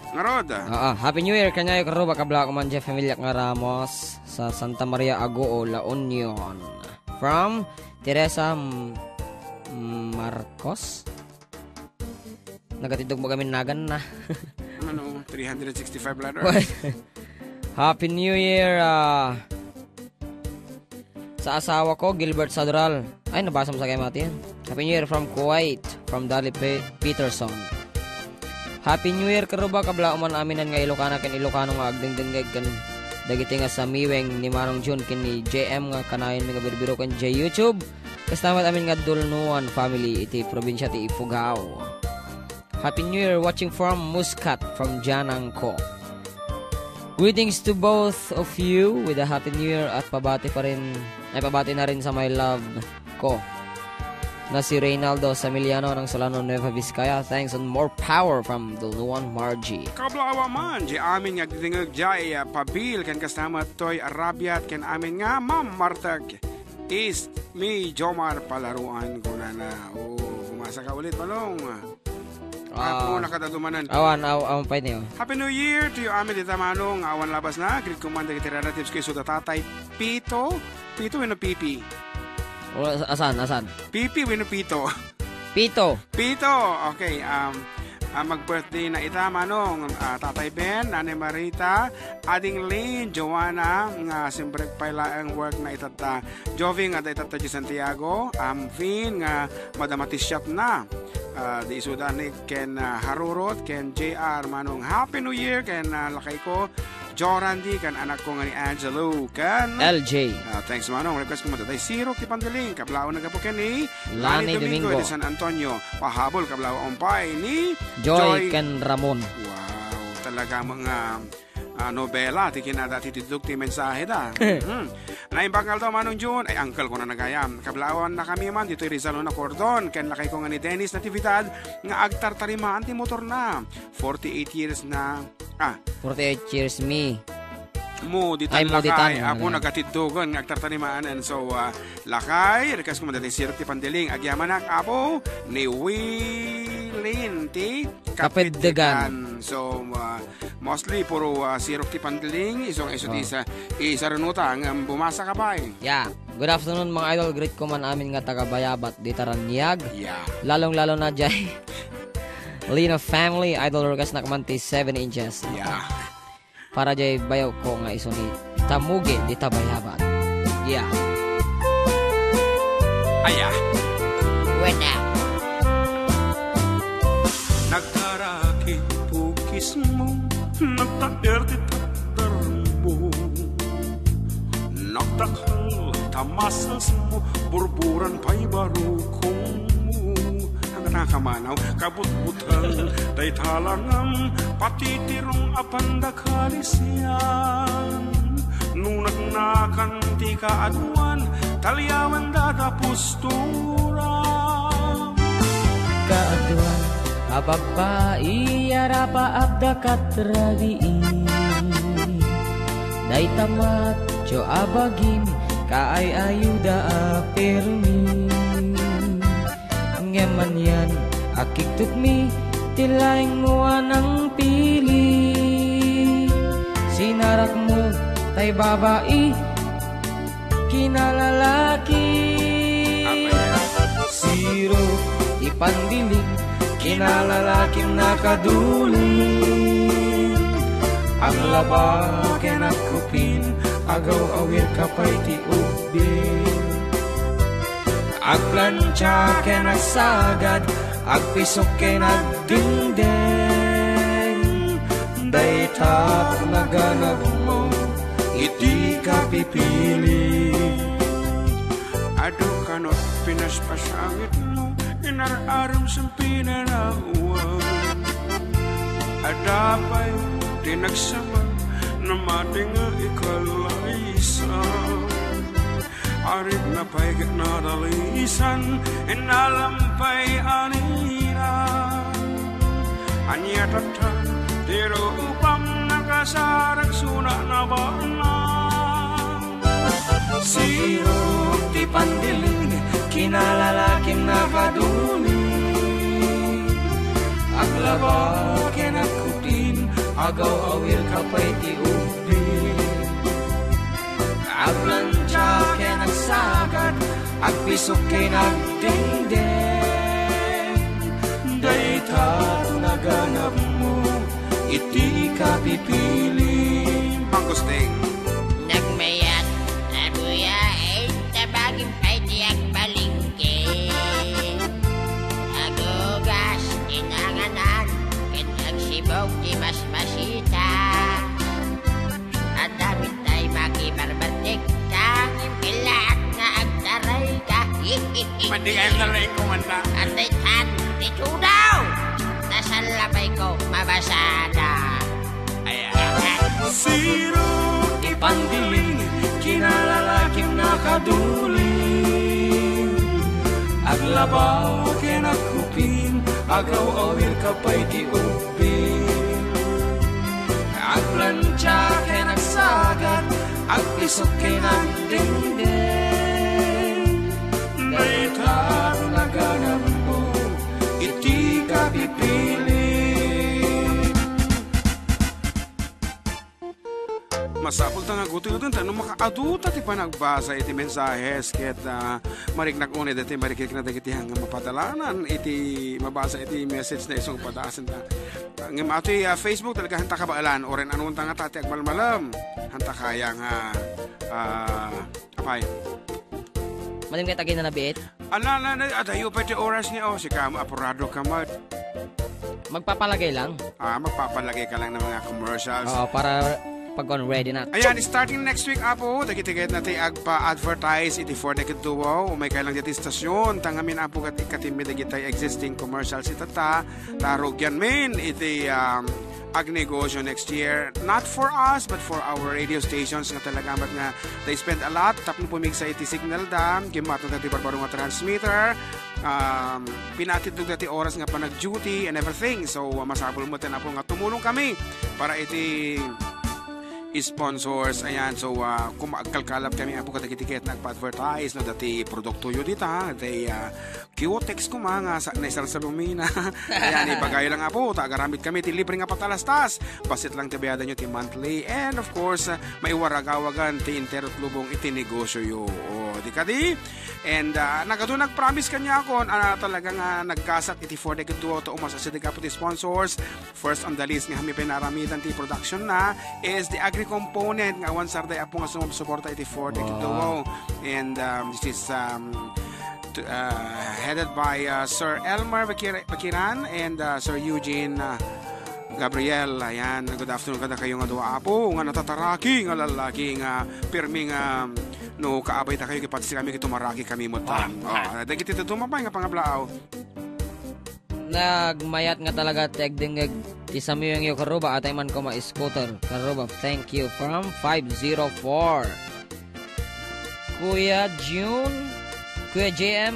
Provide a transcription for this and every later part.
Ngarod. Happy New Year kanyayo karuba kabla ko man Jeff Emilia nga Ramos sa Santa Maria Agoo, La Union. From Teresa Marcos. Nagatidog mo kami nagan na. Ano, 365 ladder. Happy New Year sa asawa ko, Gilbert Sadral. Ay, nabasa mo sa kayo mati yan. Happy New Year from Kuwait, from Dali Peterson. Happy New Year karuba kabla uman aminan nga Ilocana ken Ilocano nga agdingdingeg kan dagiti nga sa miweng ni Manong June ken ni JM nga kanayon nga birbiro kan J YouTube. Kastamat amin nga Dulnuan family iti probinsya ti Ifugao. Happy New Year watching from Muscat from Janangko. Greetings to both of you with a Happy New Year at pabati na rin sa my love ko na si Reynaldo Samiliano ng Solano Nueva Vizcaya. Thanks and more power from Dulnuan Margie. Kablawa man, di amin nga dingag jay pabil kan kasama toy Arabiat kan amin nga Ma'am Martag East mi Jomar palaruan ko na. Umasa ka ulit Manong. Ako nakadadumanan. Awan pa niyo. Happy New Year to you amin dita Manong. Awan labas na. Great command dagiti relatives kay suda tatay Pito wino pipi. Asan? Pipi wino Pito. Pito. Okay. Mag-birthday na ita Manong. Tatay Ben, Nanay Marita, Ading Lynn, Joanna, nga siyempre paila ang work na itata. Joving at itata di Santiago, Vin, nga madamatisyap na. Di isudan ni Ken Harurot, Ken JR Manong. Happy New Year, Ken lakay ko. Jorandi kan anak ko nga ni Angelo kan LJ. Thanks Manong. Request ko matatay Siro Kipandaling. Kablao na po ni Lani Domingo de San Antonio. Pahabol kablao umpay ni Joy Ken Ramon. Wow, talaga mga nobela ti kinada ti tidlog ti mensahe da. Naimbagal daw Manong June ay uncle ko na nagayam. Kablawan na kami man dito Rizalo na Cordon. Ken lakay ko nga ni Dennis Natividad nga agtartarimaan ti motor na. 48 years na 48 years me. Mo ditan lakay. Ako nagatiddogon nga agtartarimaan and so lakay request ko man dati Siro ti Pandeling agyamanak apo ni Wilin ti Kapitdegan. So mostly puro Siro ti Pandeling isong isa renuta ang bumasa ka ba eh. Yeah. Good afternoon mga idol. Great ko man amin nga taga Bayabat di Taranyag. Yeah. Lalong-lalo na jay Lina family idol request na kaman ti 7 inches. Yeah. Para jay bayaw ko nga iso ni Tamuge di Tabayabat. Yeah. Aya. When now? Nagkaraki pukis mo, nagtaer ti takdar mo. Nagtakal tamasas mo, burburan pa'y barukong mo. Nakamanaw, kabut-butan, day talangam, patitirong apandakalisyan. Nunagnakan ti kaaduan, talyawan dadapustura. Kaaduan, abagpai, arapa abdakatragiin. Day tamat, jo abagim, kaay ayuda apermin. Ngeman yan, akiktuk mi, tilaing nguan ang pili. Sinarak mo, tay babae, kinalalaki. Siro, ipandiling, kinalalaking nakaduling. Ang laba, kinakupin, agaw-awir kapay ti ubin. Agplancha ken nagsagad, agpisok ken nagdingdeng. Daytap naganag mo, iti ka pipili. Ado kanot pinaspasangit mo, inararam sa pinarawan. Adapay dinagsama, na mating ikalaysa. Arit na pa'y nadalisan, inalampay anira. Anyatatan, tiro upang nakasarag suna na bana. Siro ti pandiling, kinalalaking nakaduling. Aglaba kinakupin, agaw awil kapay ti ubi. Aglansya ken agsagat, agpisok ken agdingding. Dayta naganap mo, iti kapipiling. Pangkusting. Nagmayat na buya ay tabagin pa'y diyak balingke. Agugas, inanganan, kinagsibog di mas masita. At damit ay makibarbatik, tanging kilaat na agtaray ka. Mandi kayo na rin kumanda. At ay tan, dito daw, nasa labay ko mabasada. Sino ipandiling, kinalalaking nakaduling. Aglabaw kinakupin, agaw awil kapay di upin. Aglansya kinagsagat, agpisok kinagdingding. Dayta naganap mo, iti kapipiling. Masapol ta nga guto yun, tanong makaaduta ti panagbasa iti mensahes ket mariknak unay dati marikik na dagiti hang mapadalanan iti mabasa iti message na isong padasan ta. Ngem ato Facebook talaga hanta kabaalan oren anong ta nga tati agmalmalam hanta kaya nga apay. Malim kay tagin na nabiit. Adayo pa iti oras niya si kamo apurado ka Magpapalagay lang. Magpapalagay ka lang ng mga commercials. Oo, para pag ready na. Ayan, starting next week apo, dakitigayat natin agpa-advertise iti for naked duo, umay kailang diti stasyon, tangamin apo katimid agitay existing commercials itata, tarugyan min iti agnegosyo next year, not for us but for our radio stations nga talaga nga they spend a lot, tapno pumigsa iti signal dam, gimatong dati barbaro nga transmitter, pinatid dati oras nga pa nag-duty and everything, so masabol mo tin apo nga tumulong kami para iti sponsors, ayan, so kung magkalkalap kami apo kadagitiket nagpa-advertise no dati produkto yun dita dati Q-Tex ko mga naisal sa lumina ayan, ibagay lang apo tagaramit kami ti libre nga patalastas basit lang tibiyada nyo ti monthly and of course may waragawagan ti interot lubong iti negosyo yo di kadi and nagpromise kanya ako talagang nagkasat iti for the duo to umasasidig apo ti sponsors first on the list nga kami pinaramitan ti production na is the component nga once day apo nga sumusuporta iti for the duo and this is headed by Sir Elmer Bakiran and Sir Eugene Gabriel. Ayan, good afternoon kada kayo nga duwa apo nga natataraki nga lalaki nga pirmi nga no kaabay ta kayo kipatsi kami kitumaraki kami mutan. Dagiti tumapay nga pangablaaw. Nagmayat nga talaga tegdingeg isami yung karuba atay man ko ma-scooter karuba. Thank you from 504 Kuya June, Kuya JM.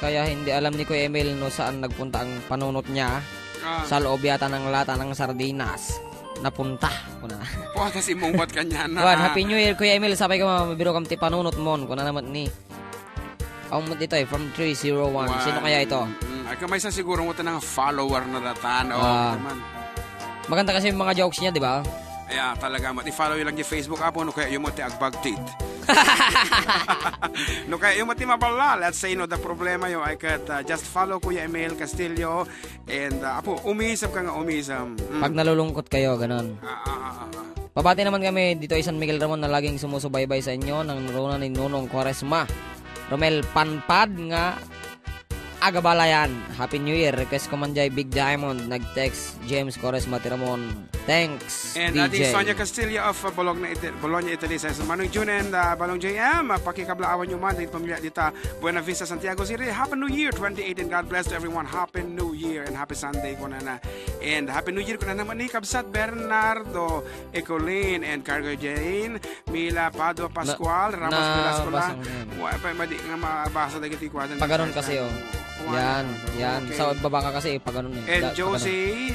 Kaya hindi alam ni Kuya Emil no saan nagpunta ang panunot niya sa loob yata ng lata ng sardinas napunta kuna. Kasi mungbat kanya na. Happy New Year Kuya Emil, sabay ko mabiro kam ti panunot mon kuna naman ni dito from 301. Sino kaya ito? Ay kamay sa siguro mo ng follower na datan. Maganda kasi yung mga jokes niya, di ba? Yeah, talaga mo. I-follow yun lang yung Facebook apo no kaya yung mo ti agbagtit. No kaya yung mo ti mabala. Let's say no the problema yo I could just follow Kuya Emil Castillo and apo umisap ka nga umisam. Pag nalulungkot kayo, ganon. Pabati naman kami dito ay San Miguel Ramon na laging sumusubaybay sa inyo ng rona ni Nunong Quaresma. Romel Panpad nga Agabalayan. Happy New Year. Request ko man jay Big Diamond. Nag-text James Quaresma Tiramon. Thanks, and DJ. And Sonia Castillo of Bologna, Italy says, Manong June and Balong JM, pakikablaawan nyo man dito pamilya dita Buena Vista, Santiago City. Happy New Year 2018. God bless to everyone. Happy New Year and Happy Sunday ko na. And Happy New Year ko na naman ni Kabsat Bernardo Ecolin and Cargo Jane Mila Padua Pascual Ramos Velasco na. Wala pa madi nga mabasa dagiti kwadan. Pagaron kasi Yan. Okay. Sa baba ka kasi pag ganun eh. And Pag Josie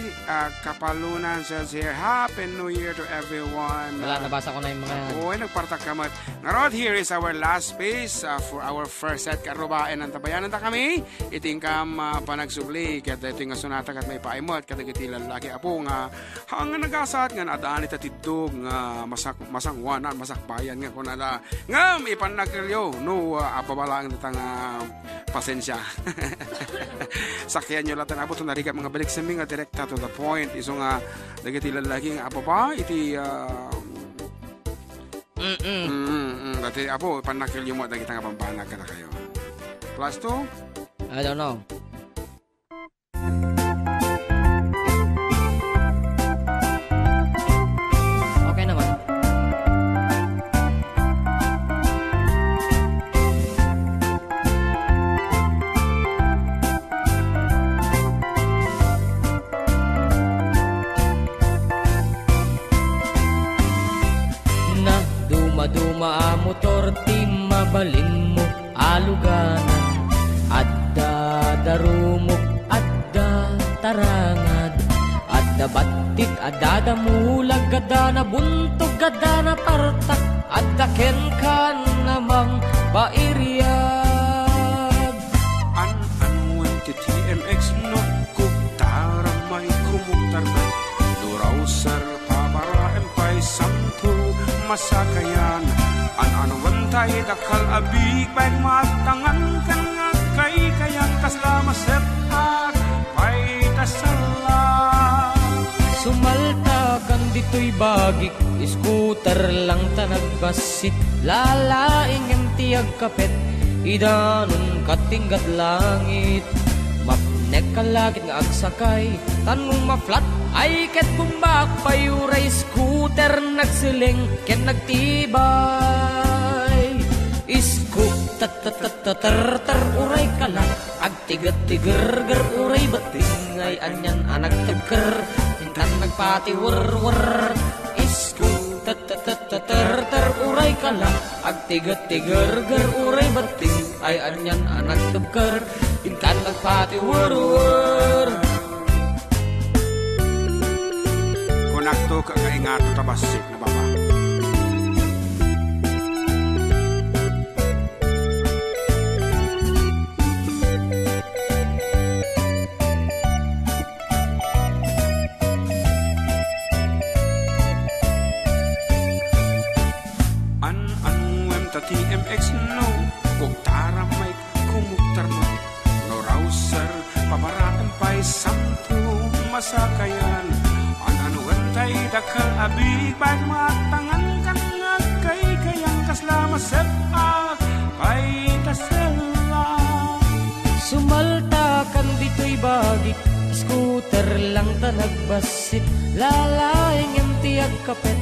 Kapalunan says here, Happy New Year to everyone. ganun. Wala, nabasa ko na yung mga yan. Oo, nagpartak kamat. Ngarod, here is our last space for our first set. Karuba, and antabayanan ta kami. Itingkam panagsubli. Kaya ito nga sunata kat may paimot. Kaya gitilan laki apo nga. Hanga nagasat nga adaan ita tidog nga masangwanan, masakbayan nga kung nada. Ngam, ipanagkilyo. No, apabalaan ita nga pasensya. Sakyan nyo lahat na abot na riga mga balik sa mga direkta to the point. Iso nga, nagatilan lagi nga apa iti dati apo, panakilyo mo, dagita nga pampanag ka na kayo. Plus 2? I don't know. Okay naman. Na duma-duma a motor ti mabalin mo aluganan. Adda darumok, adda tarangad, adda batit, adda damulag, adda na buntog, adda na partak, adda kenkan namang bairiag. An-anuan ti TMX no, kuktaram may kumuktar na, durausar pabara empay sampu masakayan. An-anuan tayo dakal abig, baik matangan kan nga kay kayang kaslama sepak, pay tasala. Sumalta kan dito'y bagik, scooter lang ta nagbasit, lalaing ang tiyag kapet, idanong katinggat langit. Mapnek kalagit nga agsakay, tanong maflat, ay ket bumbak payuray scooter nagsiling, ket nagtibay. Isko tat-tat-tat-tar uray kalat, agtigat-tigar-gar uray bating, ay anyan anak tagker, hintan nagpati wer-wer. Isko tat-tat-tat-tar uray kalat, agtigat-tigar-gar uray bating, ay anyan anak tagker, hintan nagpati wer-wer. Kunakto ka kaingato tabasik na baba. TMX no, kuktara may kumuktar mo, no rouser, pamaraan pa'y sampu masakayan. An-anuan tay dakal abig, ba't matangan kan nga kay kayang kaslama sepak, pa'y tasela. Sumalta kan dito'y bagik, scooter lang ta nagbasit, lalaing ang tiyag kapet,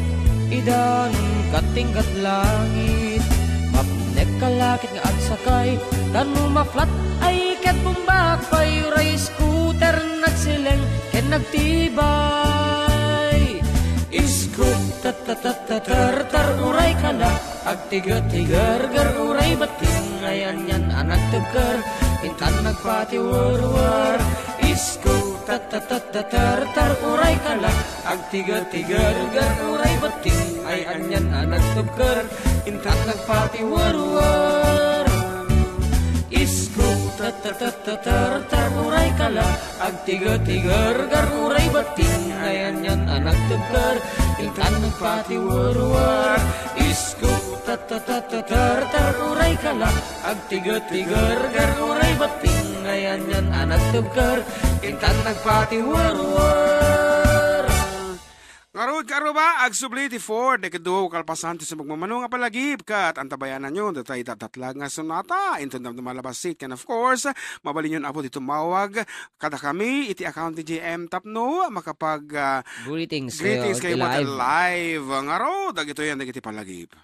idanong katinggat langit. Mapnek kalakit nga agsakay, tanong maflat, ay ket bumbak payuray scooter nagsileng, ket nagtibay. Isko tat-tat-tat-tar uray kala, agtigat-tigar-gar uray bating, ayan yan anak tagkar, hintan nagpati war-war. Isko tat-tat-tat-tar uray kala, agtigat-tigar-gar uray bating, ay anyan anak tagkar, hintan nagpati war-war. Isko tat-tat-tat-tar uray kala, agtigat-tigar-gar uray bating, ay anyan anak tagkar, hintan nagpati war-war. Isko tat-tat-tat-tar uray kala, agtigat-tigar-gar uray bating, ay anyan anak tagkar, hintan nagpati war-war. Ngarod karo ba agsubliti for dekado kalpasanti sa magmamano nga palagib kat antabayanan nyo datay tatatlag nga sunata into na malabasit kan of course mabalin yun apo dito mawag kada kami iti account ni JM Tapno makapag Greetings kayo mo live. live ngarod dagito yan dagiti palagib.